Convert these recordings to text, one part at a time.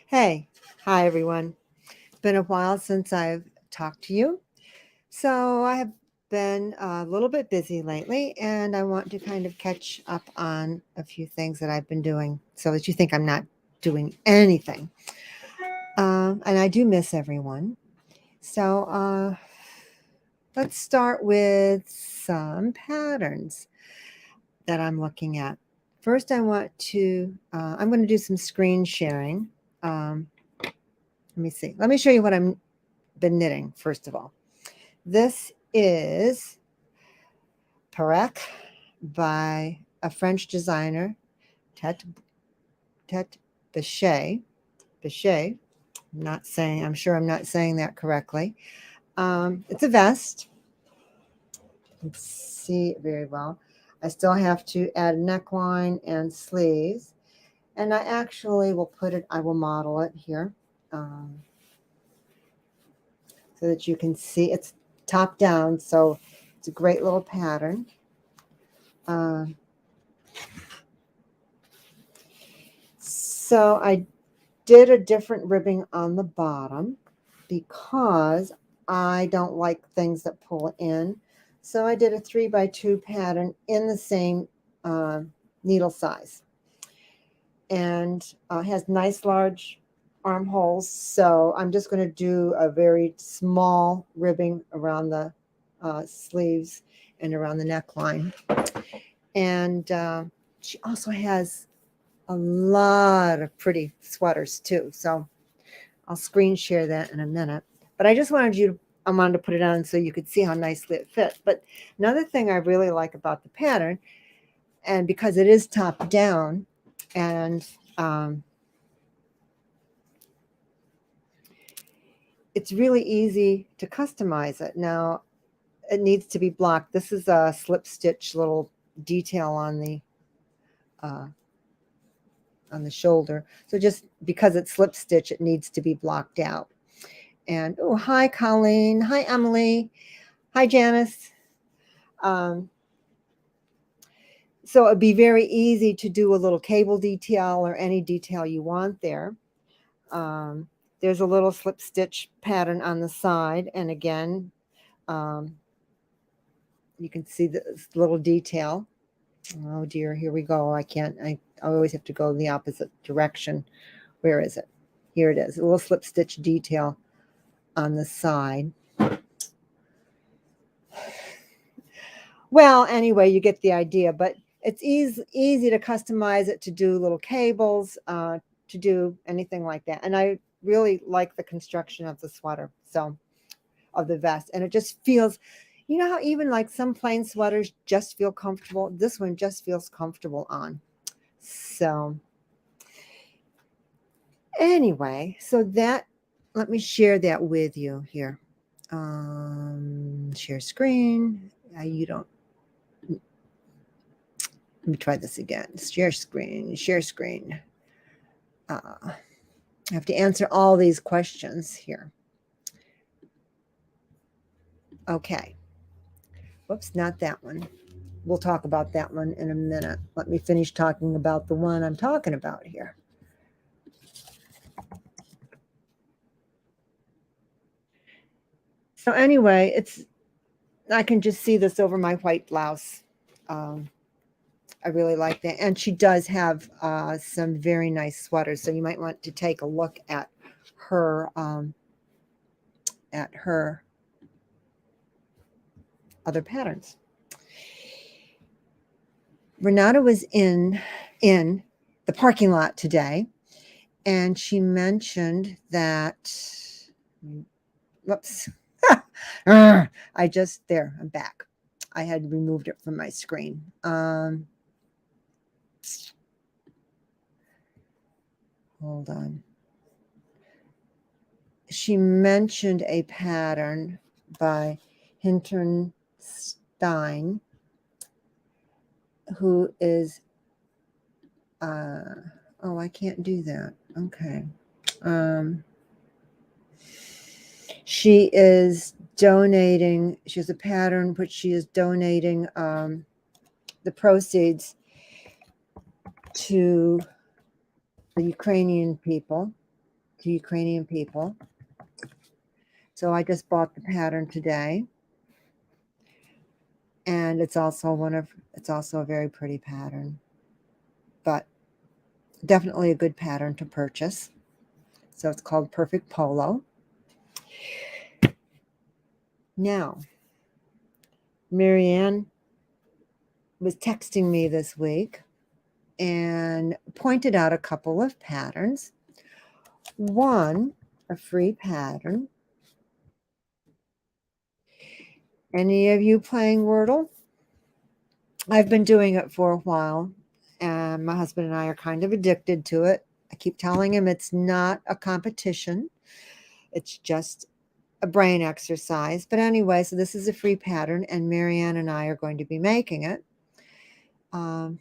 Hey, hi everyone. It's been a while since I've talked to you. So I have been a little bit busy lately, and I want to kind of catch up on a few things that I've been doing so that you think I'm not doing anything. And I do miss everyone. So let's start with some patterns that I'm looking at. First, I'm going to do some screen sharing. Let me see. Let me show you what I'm been knitting, first of all. This is Perec by a French designer, Tet Bichet. Bichet. I'm sure I'm not saying that correctly. It's a vest. You can see it very well. I still have to add a neckline and sleeves. And I will model it here so that you can see it's top down. So it's a great little pattern. So I did a different ribbing on the bottom because I don't like things that pull in. So I did a 3x2 pattern in the same needle size. And has nice large armholes. So I'm just going to do a very small ribbing around the sleeves and around the neckline. And she also has a lot of pretty sweaters too. So I'll screen share that in a minute. But I wanted to put it on so you could see how nicely it fit. But another thing I really like about the pattern, and because it is top down, and it's really easy to customize it. Now, it needs to be blocked. This is a slip stitch little detail uh, on the shoulder. So just because it's slip stitch, it needs to be blocked out. And oh, hi, Colleen. Hi, Emily. Hi, Janice. Um, so it'd be very easy to do a little cable detail or any detail you want there. There's a little slip stitch pattern on the side. And again, um, you can see this little detail. Oh dear, here we go. I always have to go the opposite direction. Where is it? Here it is. A little slip stitch detail on the side. Well, anyway, you get the idea, but it's easy to customize it to do little cables, to do anything like that. And I really like the construction of the sweater, so of the vest. And it just feels, you know how even like some plain sweaters just feel comfortable? This one just feels comfortable on. So anyway, let me share that with you here. Share screen. You don't Let me try this again. Share screen, share screen. I have to answer all these questions here. Okay. Whoops, not that one. We'll talk about that one in a minute. Let me finish talking about the one I'm talking about here. So anyway, I can just see this over my white blouse. I really like that. And she does have some very nice sweaters. So you might want to take a look at her other patterns. Renata was in the parking lot today, and she mentioned that. Whoops! I'm back. I had removed it from my screen. Hold on. She mentioned a pattern by Hinton Stein, who is, I can't do that. Okay. She is donating, she has a pattern, which she is donating the proceeds to the Ukrainian people. to Ukrainian people. So I just bought the pattern today. And it's also a very pretty pattern, but definitely a good pattern to purchase. So it's called Perfect Polo. Now, Marianne was texting me this week and pointed out a couple of patterns. One, a free pattern. Any of you playing Wordle? I've been doing it for a while, and my husband and I are kind of addicted to it. I keep telling him it's not a competition. It's just a brain exercise. But anyway, so this is a free pattern, and Marianne and I are going to be making it. And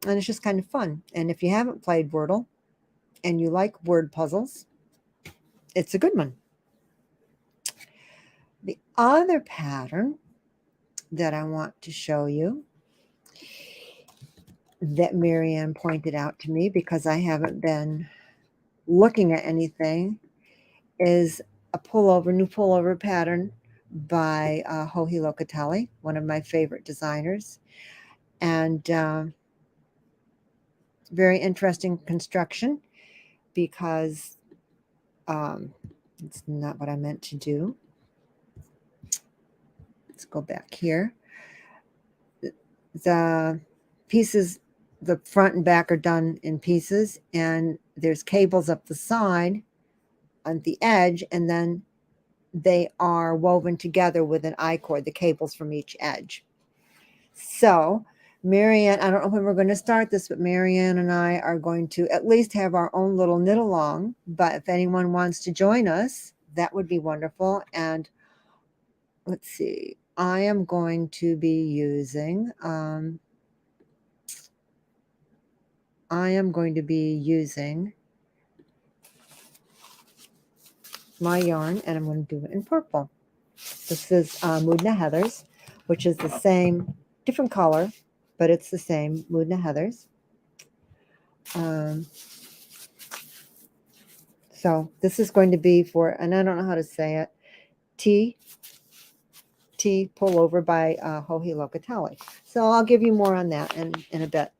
it's just kind of fun. And if you haven't played Wordle and you like word puzzles, it's a good one. The other pattern that I want to show you that Marianne pointed out to me, because I haven't been looking at anything, is a new pullover pattern by Joji Locatelli, one of my favorite designers. And very interesting construction, because it's not what I meant to do. Let's go back here. The pieces, the front and back are done in pieces, and there's cables up the side on the edge, and then they are woven together with an I-cord, the cables from each edge. So Marianne, I don't know when we're going to start this, but Marianne and I are going to at least have our own little knit along. But if anyone wants to join us, that would be wonderful. And let's see, I am going to be using my yarn, and I'm going to do it in purple. This is Moodna Heathers, which is the same, different color, but it's the same Moodna Heathers. So this is going to be for, and I don't know how to say it, T pullover by Joji Locatelli. So I'll give you more on that in a bit.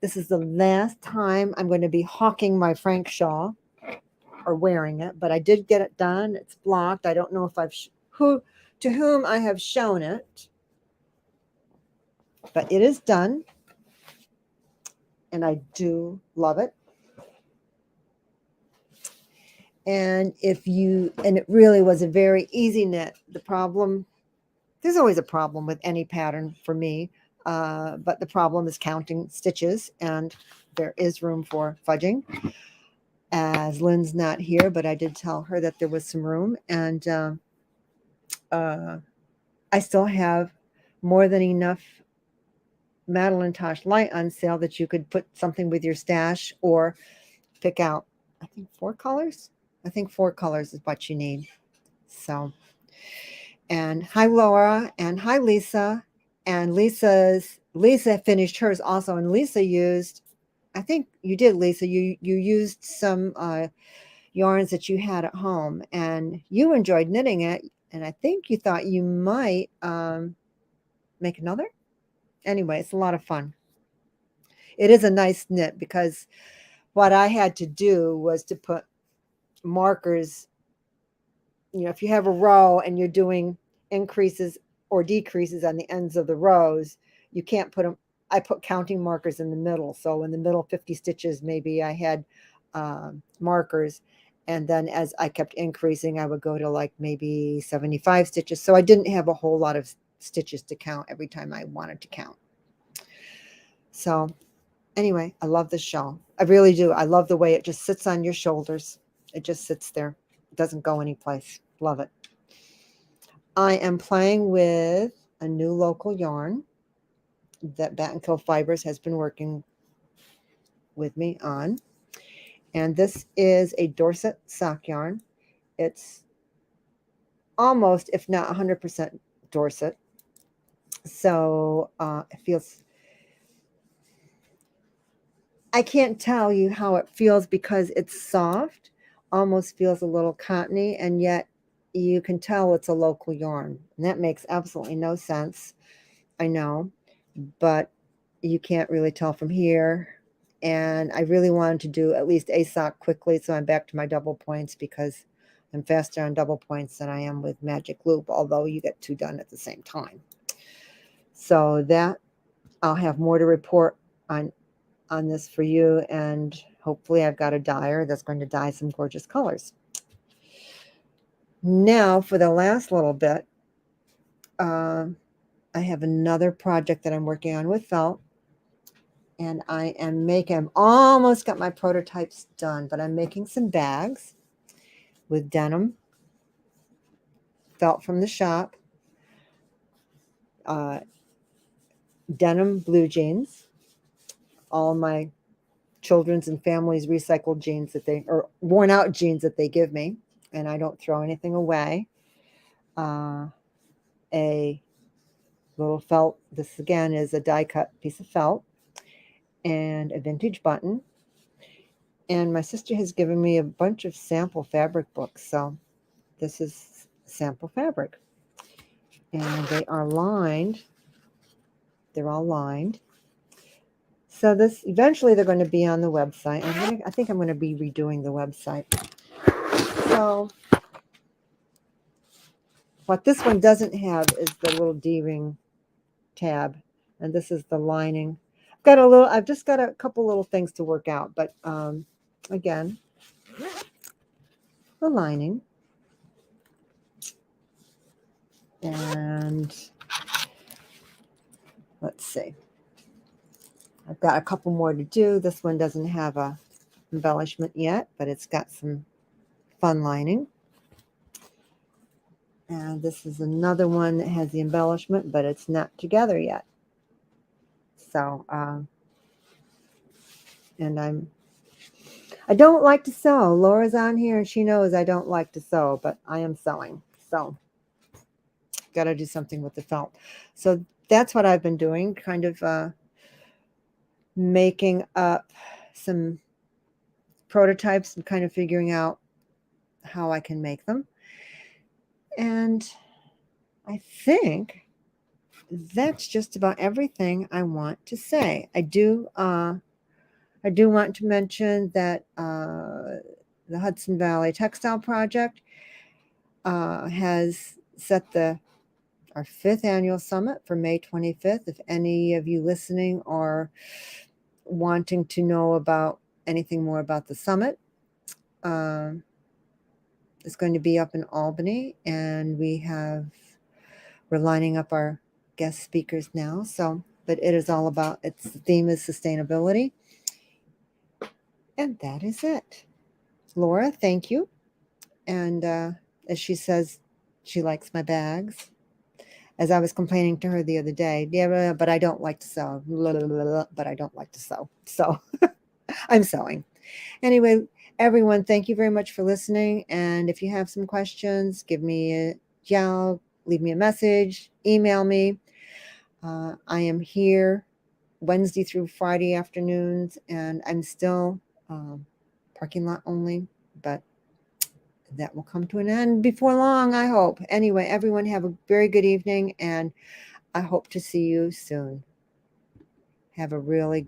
This is the last time I'm going to be hawking my Frank shawl, or wearing it, but I did get it done. It's blocked. I don't know if I've to whom I have shown it, but it is done, and I do love it. And it really was a very easy knit. There's always a problem with any pattern for me, but the problem is counting stitches, and there is room for fudging. As Lynn's not here, but I did tell her that there was some room, and I still have more than enough Madeline Tosh Light on sale that you could put something with your stash, or pick out, I think 4 colors. I think 4 colors is what you need. So, and hi Laura, and hi Lisa. And Lisa finished hers also, and Lisa used, I think you did, Lisa, you used some yarns that you had at home, and you enjoyed knitting it, and I think you thought you might make another. Anyway, it's a lot of fun. It is a nice knit, because what I had to do was to put markers, if you have a row and you're doing increases or decreases on the ends of the rows, you can't put them. I put counting markers in the middle. So in the middle 50 stitches, maybe I had markers. And then as I kept increasing, I would go to like maybe 75 stitches. So I didn't have a whole lot of stitches to count every time I wanted to count. So anyway, I love this shawl. I really do. I love the way it just sits on your shoulders. It just sits there. It doesn't go anyplace. Love it. I am playing with a new local yarn that Bat and Kill Fibers has been working with me on. And this is a Dorset sock yarn. It's almost, if not 100% Dorset. So it feels I can't tell you how it feels because it's soft, almost feels a little cottony, and yet you can tell it's a local yarn. And that makes absolutely no sense. I know, but you can't really tell from here. And I really wanted to do at least a sock quickly, so I'm back to my double points because I'm faster on double points than I am with magic loop, although you get two done at the same time. So that I'll have more to report on this for you, and hopefully I've got a dyer that's going to dye some gorgeous colors. Now for the last little bit, I have another project that I'm working on with felt, and I'm almost got my prototypes done, but I'm making some bags with denim, felt from the shop, denim blue jeans, all my children's and families recycled jeans or worn out jeans that they give me, and I don't throw anything away. A little felt, this again is a die cut piece of felt, and a vintage button. And my sister has given me a bunch of sample fabric books, so this is sample fabric. And they are lined. They're all lined. So this eventually they're going to be on the website. I think I'm going to be redoing the website. So what this one doesn't have is the little D-ring tab, and this is the lining. I've just got a couple little things to work out, but again, the lining. And let's see. I've got a couple more to do. This one doesn't have a embellishment yet, but it's got some fun lining. And this is another one that has the embellishment, but it's not together yet. So, and I don't like to sew. Laura's on here and she knows I don't like to sew, but I am sewing. So, got to do something with the felt. So that's what I've been doing, kind of making up some prototypes and kind of figuring out how I can make them. And I think that's just about everything I want to say. I do want to mention that the Hudson Valley Textile Project has set our 5th annual summit for May 25th. If any of you listening are wanting to know about anything more about the summit, it's going to be up in Albany, and we're lining up our guest speakers now. So, but it is all about, the theme is sustainability. And that is it. Laura, thank you. And as she says, she likes my bags. As I was complaining to her the other day, yeah, but I don't like to sew. But I don't like to sew. So I'm sewing. Anyway, everyone, thank you very much for listening. And if you have some questions, give me a yell, leave me a message, email me. I am here Wednesday through Friday afternoons, and I'm still parking lot only, but that will come to an end before long, I hope. Anyway, everyone have a very good evening, and I hope to see you soon. Have a really good